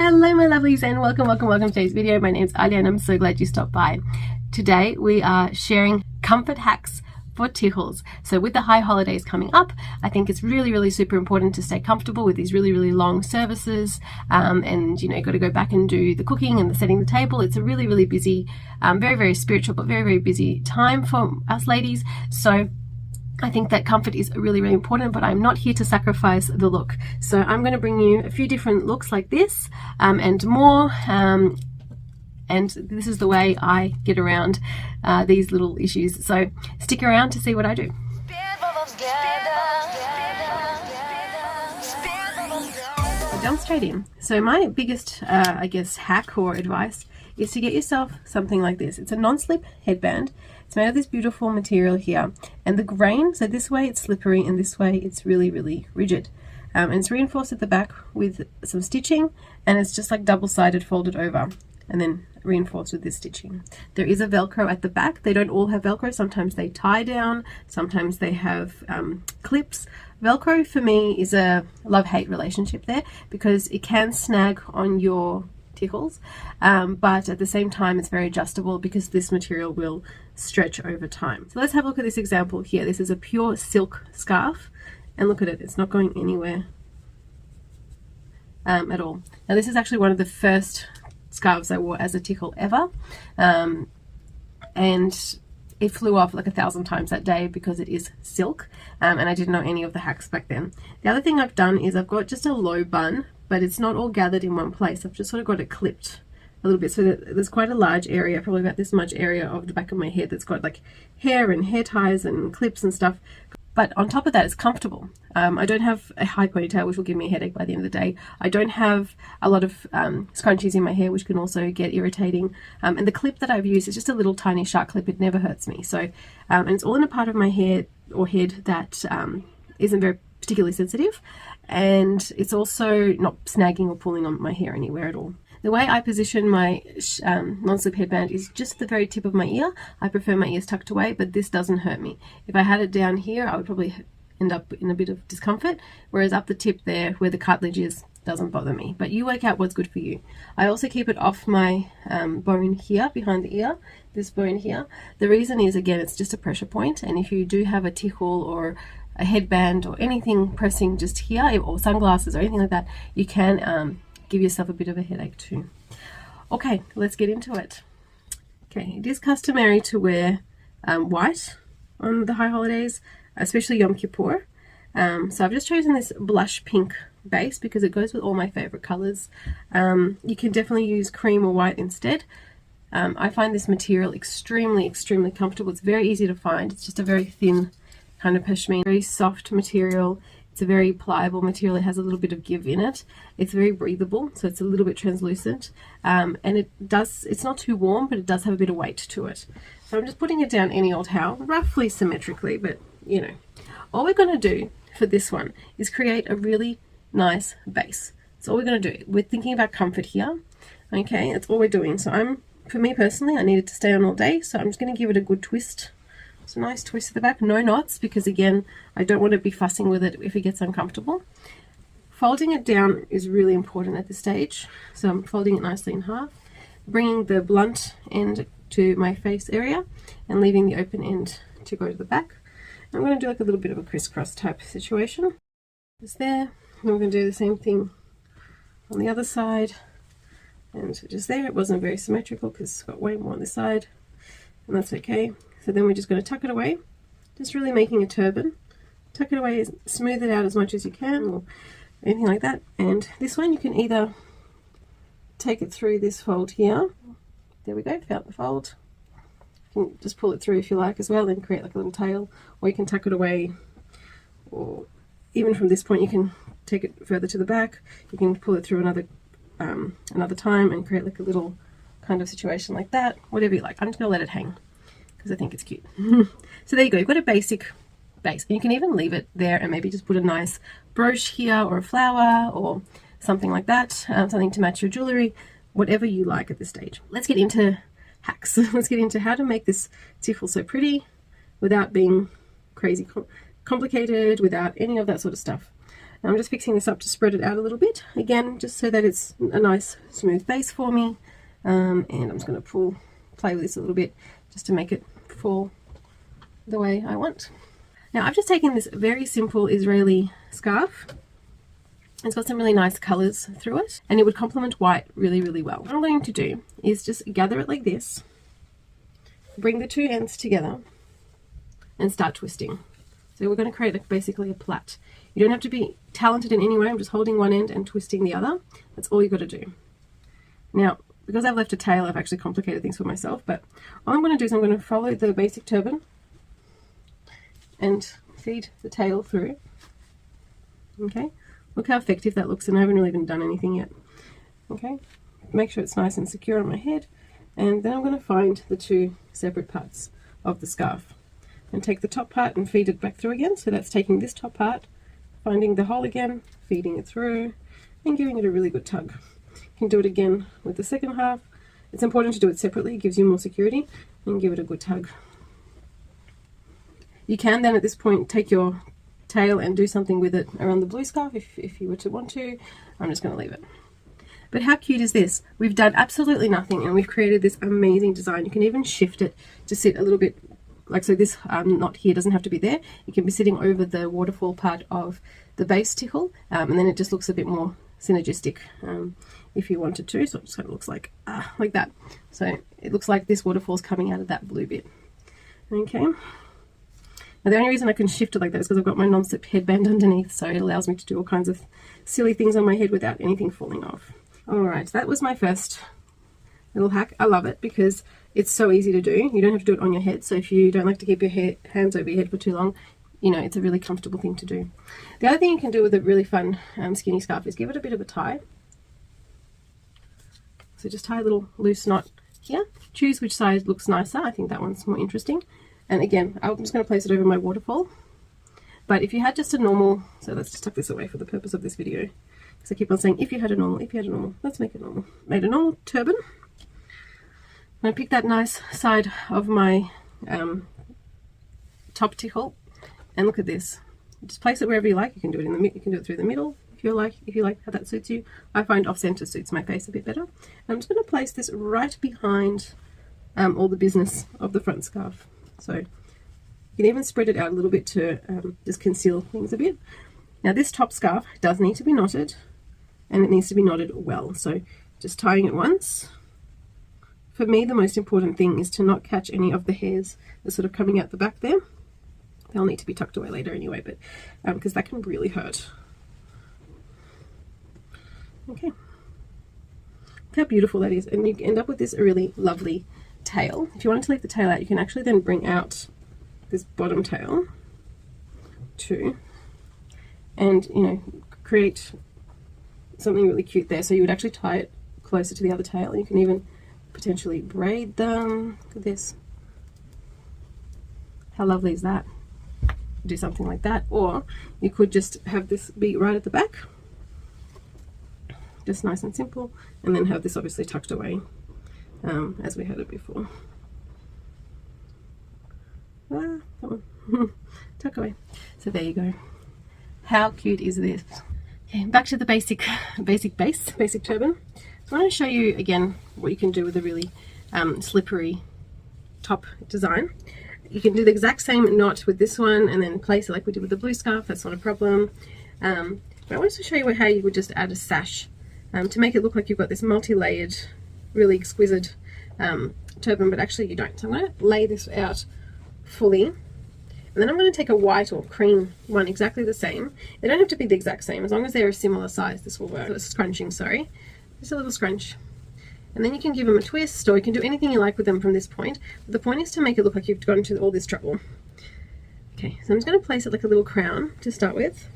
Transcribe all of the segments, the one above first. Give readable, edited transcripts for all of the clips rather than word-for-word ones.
Hello my lovelies and welcome to today's video. My name's Alya and I'm so glad you stopped by. Today we are sharing comfort hacks for Tichels. So with the high holidays coming up, I think it's really super important to stay comfortable with these really long services, and you know, got to go back and do the cooking and the setting the table. It's a really busy, very spiritual but very busy time for us ladies. So I think that comfort is really important, but I'm not here to sacrifice the look. So I'm going to bring you a few different looks like this and more, and this is the way I get around these little issues. So stick around to see what I do. I'll jump straight in. So my biggest, I guess, hack or advice is to get yourself something like this. It's a non-slip headband. It's made of this beautiful material here, and the grain, so this way it's slippery and this way it's really rigid, and it's reinforced at the back with some stitching, and it's just like double-sided folded over and then reinforced with this stitching. There is a Velcro at the back. They don't all have Velcro. Sometimes they tie down, sometimes they have clips. Velcro for me is a love-hate relationship there, because it can snag on your Tichels, but at the same time it's very adjustable because this material will stretch over time. So let's have a look at this example here. This is a pure silk scarf, and look at it, it's not going anywhere at all. Now this is actually one of the first scarves I wore as a Tichel ever, and it flew off like 1,000 times that day because it is silk, and I didn't know any of the hacks back then. The other thing I've done is I've got just a low bun, but it's not all gathered in one place. I've just sort of got it clipped a little bit, so that there's quite a large area, probably about this much area of the back of my head that's got like hair and hair ties and clips and stuff. But on top of that, it's comfortable. I don't have a high ponytail, which will give me a headache by the end of the day. I don't have a lot of scrunchies in my hair, which can also get irritating. And the clip that I've used is just a little tiny sharp clip. It never hurts me. So, and it's all in a part of my hair or head that isn't very particularly sensitive. And it's also not snagging or pulling on my hair anywhere at all. The way I position my non-slip headband is just the very tip of my ear. I prefer my ears tucked away, but this doesn't hurt me. If I had it down here, I would probably end up in a bit of discomfort, whereas up the tip there, where the cartilage is, doesn't bother me. But you work out what's good for you. I also keep it off my bone here, behind the ear, this bone here. The reason is, again, it's just a pressure point, and if you do have a Tichel or a headband or anything pressing just here, or sunglasses or anything like that, you can give yourself a bit of a headache too. Okay, let's get into it. Okay, it is customary to wear white on the high holidays, especially Yom Kippur. So I've just chosen this blush pink base because it goes with all my favorite colors. You can definitely use cream or white instead. I find this material extremely comfortable. It's very easy to find. It's just a very thin kind of pashmina, very soft material. It's a very pliable material. It has a little bit of give in it. It's very breathable, so it's a little bit translucent, and it's not too warm, but it does have a bit of weight to it. So I'm just putting it down any old how, roughly symmetrically, but you know. All we're going to do for this one is create a really nice base. That's all we're going to do. We're thinking about comfort here. Okay, that's all we're doing. So for me personally, I need it to stay on all day, so I'm just going to give it a good twist. It's a nice twist at the back, no knots, because again, I don't want to be fussing with it if it gets uncomfortable. Folding it down is really important at this stage, so I'm folding it nicely in half, bringing the blunt end to my face area and leaving the open end to go to the back. I'm going to do like a little bit of a crisscross type situation. Just there, and we're going to do the same thing on the other side, and just there. It wasn't very symmetrical because it's got way more on this side, and that's okay. So then we're just going to tuck it away, just really making a turban. Tuck it away, smooth it out as much as you can, or anything like that. And this one you can either take it through this fold here. There we go, found the fold. You can just pull it through if you like as well and create like a little tail, or you can tuck it away, or even from this point you can take it further to the back. You can pull it through another time and create like a little kind of situation like that, whatever you like. I'm just going to let it hang, because I think it's cute. So there you go, you've got a basic base, and you can even leave it there and maybe just put a nice brooch here or a flower or something like that, something to match your jewelry, whatever you like at this stage. Let's get into hacks. Let's get into how to make this Tichel so pretty without being crazy complicated, without any of that sort of stuff. And I'm just fixing this up to spread it out a little bit, again, just so that it's a nice smooth base for me. And I'm just going to play with this a little bit just to make it fall the way I want. Now I've just taken this very simple Israeli scarf. It's got some really nice colors through it, and it would complement white really, really well. What I'm going to do is just gather it like this, bring the two ends together, and start twisting. So we're going to create basically a plait. You don't have to be talented in any way. I'm just holding one end and twisting the other. That's all you've got to do. Now, because I've left a tail, I've actually complicated things for myself, but all I'm going to do is I'm going to follow the basic turban and feed the tail through. Okay, look how effective that looks, and I haven't really even done anything yet. Okay, make sure it's nice and secure on my head, and then I'm going to find the two separate parts of the scarf and take the top part and feed it back through again. So that's taking this top part, finding the hole again, feeding it through, and giving it a really good tug. You can do it again with the second half. It's important to do it separately, it gives you more security, and give it a good tug. You can then at this point take your tail and do something with it around the blue scarf if you were to want to. I'm just going to leave it. But how cute is this? We've done absolutely nothing and we've created this amazing design. You can even shift it to sit a little bit like so. This knot here doesn't have to be there. It can be sitting over the waterfall part of the base tichel, and then it just looks a bit more synergistic if you wanted to. So it just kind of looks like that. So it looks like this waterfall's coming out of that blue bit. Okay. Now the only reason I can shift it like that is because I've got my non-slip headband underneath, so it allows me to do all kinds of silly things on my head without anything falling off. Alright, that was my first little hack. I love it because it's so easy to do. You don't have to do it on your head, so if you don't like to keep your hands over your head for too long, you know, it's a really comfortable thing to do. The other thing you can do with a really fun skinny scarf is give it a bit of a tie. So just tie a little loose knot here. Choose which side looks nicer. I think that one's more interesting. And again, I'm just going to place it over my waterfall. But if you had just a normal, so let's just tuck this away for the purpose of this video, because I keep on saying if you had a normal, let's make it normal. Made a normal turban. I'm going to pick that nice side of my top tichel, and look at this. Just place it wherever you like. You can do it in the you can do it through the middle if you like how that suits you. I find off center suits my face a bit better. And I'm just going to place this right behind all the business of the front scarf. So you can even spread it out a little bit to just conceal things a bit. Now this top scarf does need to be knotted, and it needs to be knotted well. So just tying it once. For me, the most important thing is to not catch any of the hairs that's sort of coming out the back there. They'll need to be tucked away later anyway, but because that can really hurt. Okay. Look how beautiful that is, and you end up with this really lovely tail. If you wanted to leave the tail out, you can actually then bring out this bottom tail too, and you know, create something really cute there. So you would actually tie it closer to the other tail, and you can even potentially braid them. Look at this. How lovely is that? Do something like that, or you could just have this be right at the back, just nice and simple, and then have this obviously tucked away as we had it before. That one. Tuck away. So there you go. How cute is this? Okay, back to the basic turban. So I want to show you again what you can do with a really slippery top design. You can do the exact same knot with this one and then place it like we did with the blue scarf. That's not a problem. But I wanted to show you how you would just add a sash to make it look like you've got this multi-layered, really exquisite turban, but actually you don't. So I'm going to lay this out fully, and then I'm going to take a white or cream one exactly the same. They don't have to be the exact same. As long as they're a similar size, this will work. So it's scrunching, sorry. Just a little scrunch. And then you can give them a twist, or you can do anything you like with them from this point. But the point is to make it look like you've gone to all this trouble. Okay, so I'm just going to place it like a little crown to start with.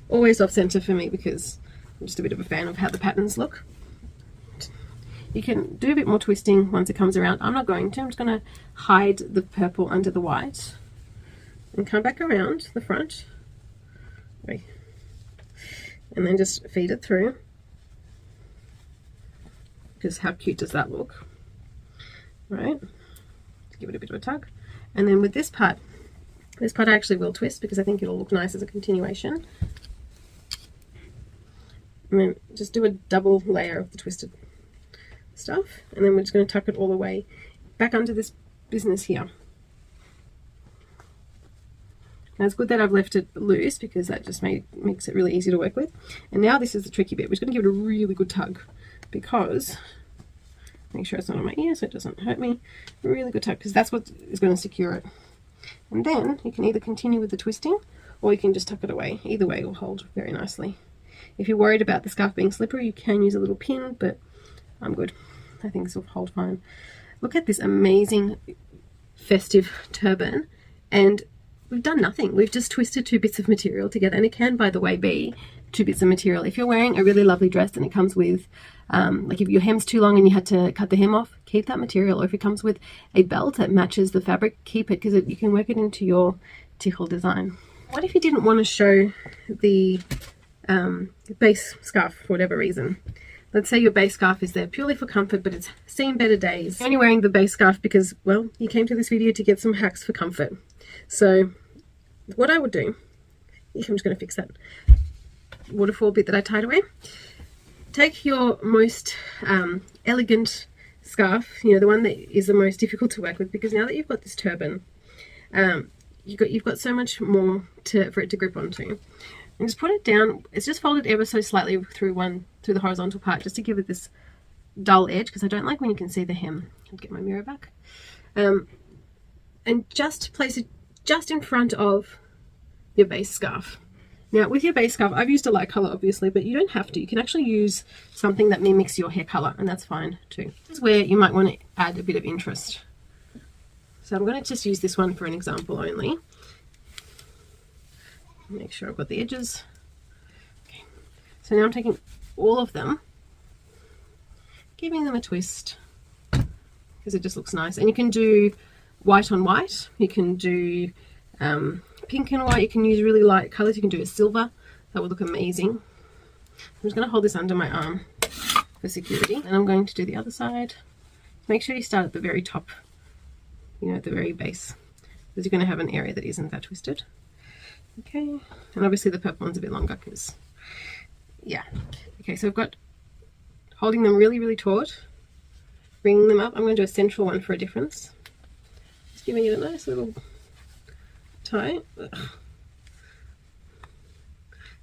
Always off center for me because I'm just a bit of a fan of how the patterns look. You can do a bit more twisting once it comes around. I'm not going to. I'm just going to hide the purple under the white and come back around the front. And then just feed it through. Because how cute does that look? Right? Give it a bit of a tug. And then with this part I actually will twist because I think it'll look nice as a continuation. and then just do a double layer of the twisted stuff, and then we're just going to tuck it all the way back under this business here. Now it's good that I've left it loose because that just makes it really easy to work with. And now this is the tricky bit. We're just going to give it a really good tug, because make sure it's not on my ear so it doesn't hurt me. A really good tug, because that's what is going to secure it. And then you can either continue with the twisting, or you can just tuck it away. Either way will hold very nicely. If you're worried about the scarf being slippery, you can use a little pin, but I'm good. I think this will hold fine. Look at this amazing festive turban, and we've done nothing. We've just twisted 2 bits of material together, and it can, by the way, be 2 bits of material. If you're wearing a really lovely dress and it comes with, like if your hem's too long and you had to cut the hem off, keep that material. Or if it comes with a belt that matches the fabric, keep it, because you can work it into your Tichel design. What if you didn't want to show the base scarf for whatever reason? Let's say your base scarf is there purely for comfort, but it's seen better days. You're only wearing the base scarf because, well, you came to this video to get some hacks for comfort. So what I would do, I'm just going to fix that waterfall bit that I tied away. Take your most elegant scarf, you know, the one that is the most difficult to work with, because now that you've got this turban, you've got so much more for it to grip onto. And just put it down. It's just folded ever so slightly through the horizontal part, just to give it this dull edge, because I don't like when you can see the hem. I'll get my mirror back. And just place it just in front of your base scarf. Now with your base scarf, I've used a light color obviously, but you don't have to. You can actually use something that mimics your hair color, and that's fine too. This is where you might want to add a bit of interest. So I'm going to just use this one for an example only. Make sure I've got the edges. Okay. So now I'm taking all of them, giving them a twist, because it just looks nice. And you can do white on white, you can do pink and white, you can use really light colors, you can do a silver. That would look amazing. I'm just going to hold this under my arm for security, and I'm going to do the other side. Make sure you start at the very top, you know, at the very base, because you're going to have an area that isn't that twisted. Okay, and obviously the purple one's a bit longer because, yeah. Okay, so I've got holding them really, really taut, bringing them up. I'm going to do a central one for a difference. Just giving it a nice little tie. Ugh.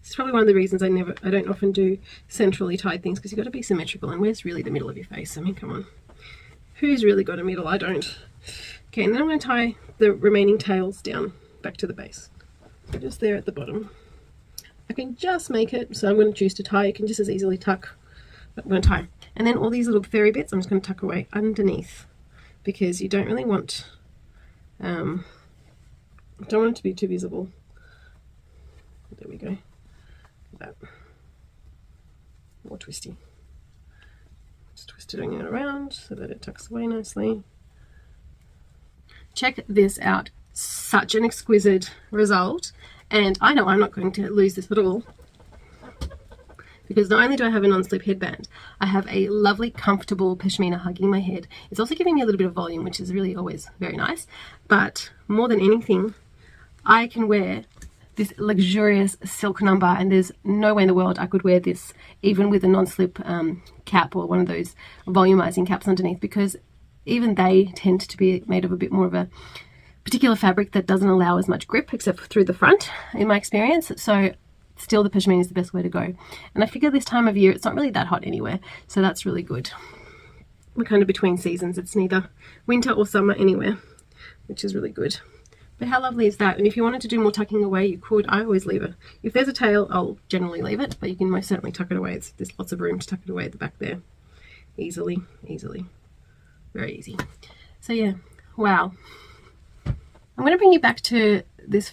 This is probably one of the reasons I don't often do centrally tied things, because you've got to be symmetrical. And where's really the middle of your face? I mean, come on. Who's really got a middle? I don't. Okay, and then I'm going to tie the remaining tails down back to the base. So just there at the bottom. I can just make it, so I'm going to choose to tie. You can just as easily tuck, but I'm going to tie. And then all these little fairy bits, I'm just going to tuck away underneath, because you don't really want, don't want it to be too visible. There we go. That. More twisty. Just twisting it around so that it tucks away nicely. Check this out. Such an exquisite result, and I know I'm not going to lose this at all, because not only do I have a non-slip headband, I have a lovely comfortable pashmina hugging my head. It's also giving me a little bit of volume, which is really always very nice, but more than anything, I can wear this luxurious silk number, and there's no way in the world I could wear this even with a non-slip cap or one of those volumizing caps underneath, because even they tend to be made of a bit more of a particular fabric that doesn't allow as much grip, except through the front in my experience. So still the pashmina is the best way to go. And I figure this time of year it's not really that hot anywhere, so that's really good. We're kind of between seasons. It's neither winter or summer anywhere, which is really good. But how lovely is that? And if you wanted to do more tucking away, you could. I always leave it. If there's a tail, I'll generally leave it, but you can most certainly tuck it away. There's lots of room to tuck it away at the back there. Easily. Very easy. So yeah, wow. I'm going to bring you back to this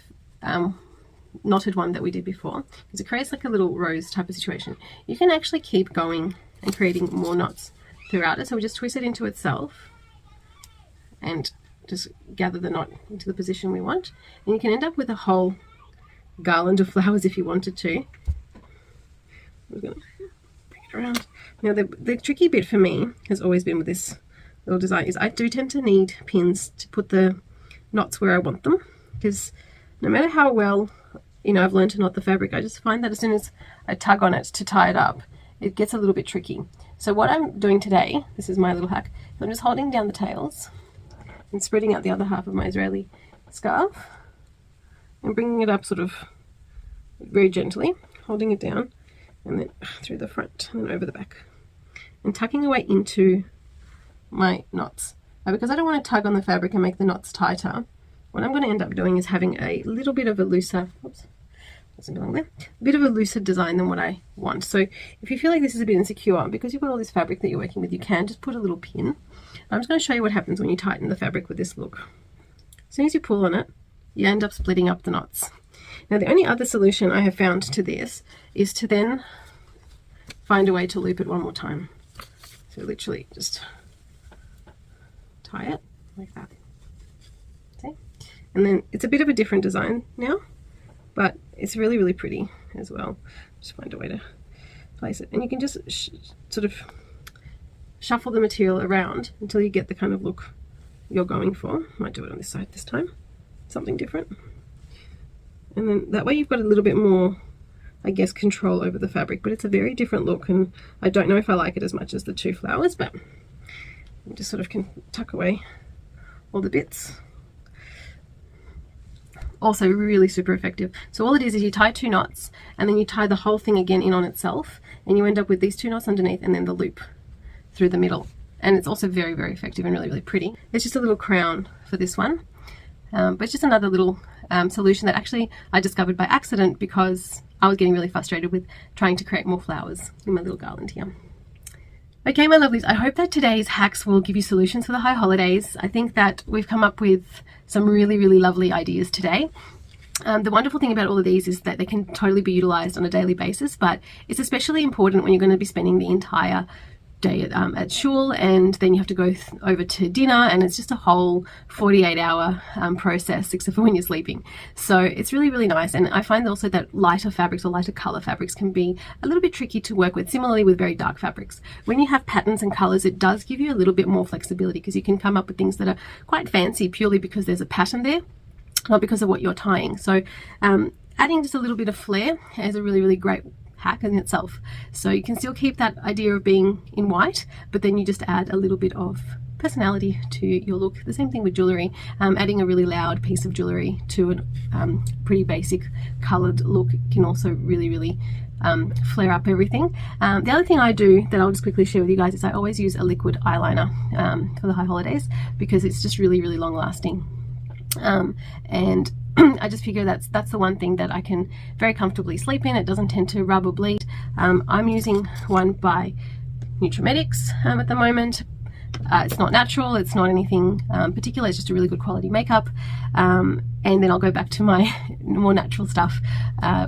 knotted one that we did before, because it creates like a little rose type of situation. You can actually keep going and creating more knots throughout it. So we just twist it into itself and just gather the knot into the position we want. And you can end up with a whole garland of flowers if you wanted to. We're going to bring it around. Now the tricky bit for me has always been with this little design is I do tend to need pins to put the knots where I want them, because no matter how well you know, I've learned to knot the fabric, I just find that as soon as I tug on it to tie it up, it gets a little bit tricky. So what I'm doing today, this is my little hack, I'm just holding down the tails and spreading out the other half of my Israeli scarf and bringing it up sort of very gently, holding it down and then through the front and then over the back and tucking away into my knots. Because I don't want to tug on the fabric and make the knots tighter, what I'm going to end up doing is having a little bit of a looser, oops, wasn't belong there, a bit of a looser design than what I want. So if you feel like this is a bit insecure, because you've got all this fabric that you're working with, you can just put a little pin. I'm just going to show you what happens when you tighten the fabric with this look. As soon as you pull on it, you end up splitting up the knots. Now the only other solution I have found to this is to then find a way to loop it one more time. So literally just tie it like that. See? And then it's a bit of a different design now, but it's really, really pretty as well. Just find a way to place it. And you can just sort of shuffle the material around until you get the kind of look you're going for. Might do it on this side this time. Something different. And then that way you've got a little bit more, I guess, control over the fabric, but it's a very different look, and I don't know if I like it as much as the two flowers, but you just sort of can tuck away all the bits. Also really super effective. So all it is you tie 2 knots and then you tie the whole thing again in on itself, and you end up with these 2 knots underneath and then the loop through the middle. And it's also very, very effective and really, really pretty. It's just a little crown for this one, but it's just another little solution that actually I discovered by accident because I was getting really frustrated with trying to create more flowers in my little garland here. Okay, my lovelies, I hope that today's hacks will give you solutions for the high holidays. I think that we've come up with some really, really lovely ideas today. The wonderful thing about all of these is that they can totally be utilized on a daily basis, but it's especially important when you're going to be spending the entire day at shul, and then you have to go over to dinner, and it's just a whole 48-hour process, except for when you're sleeping. So it's really, really nice. And I find also that lighter fabrics or lighter color fabrics can be a little bit tricky to work with, similarly with very dark fabrics. When you have patterns and colors, it does give you a little bit more flexibility, because you can come up with things that are quite fancy purely because there's a pattern there, not because of what you're tying. So adding just a little bit of flair is a really, really great hack in itself. So you can still keep that idea of being in white, but then you just add a little bit of personality to your look. The same thing with jewelry. Adding a really loud piece of jewelry to a pretty basic colored look can also really, really flare up everything. The other thing I do that I'll just quickly share with you guys is I always use a liquid eyeliner for the high holidays, because it's just really, really long lasting. And I just figure that's the one thing that I can very comfortably sleep in. It doesn't tend to rub or bleed. I'm using one by Nutrimedics at the moment. It's not natural, it's not anything particular, it's just a really good quality makeup. And then I'll go back to my more natural stuff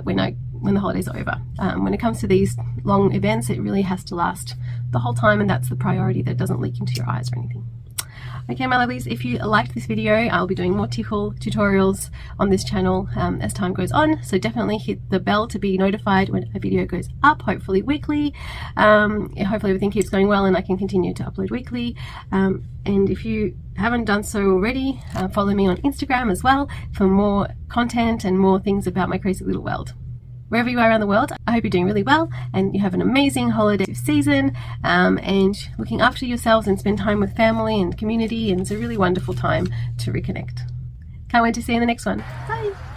when the holidays are over. When it comes to these long events, it really has to last the whole time, and that's the priority, that it doesn't leak into your eyes or anything. Okay, my lovelies, if you liked this video, I'll be doing more Tichel tutorials on this channel as time goes on. So definitely hit the bell to be notified when a video goes up, hopefully weekly. Hopefully everything keeps going well and I can continue to upload weekly. And if you haven't done so already, follow me on Instagram as well for more content and more things about my crazy little world. Wherever you are around the world, I hope you're doing really well and you have an amazing holiday season, and looking after yourselves and spend time with family and community, and it's a really wonderful time to reconnect. Can't wait to see you in the next one. Bye!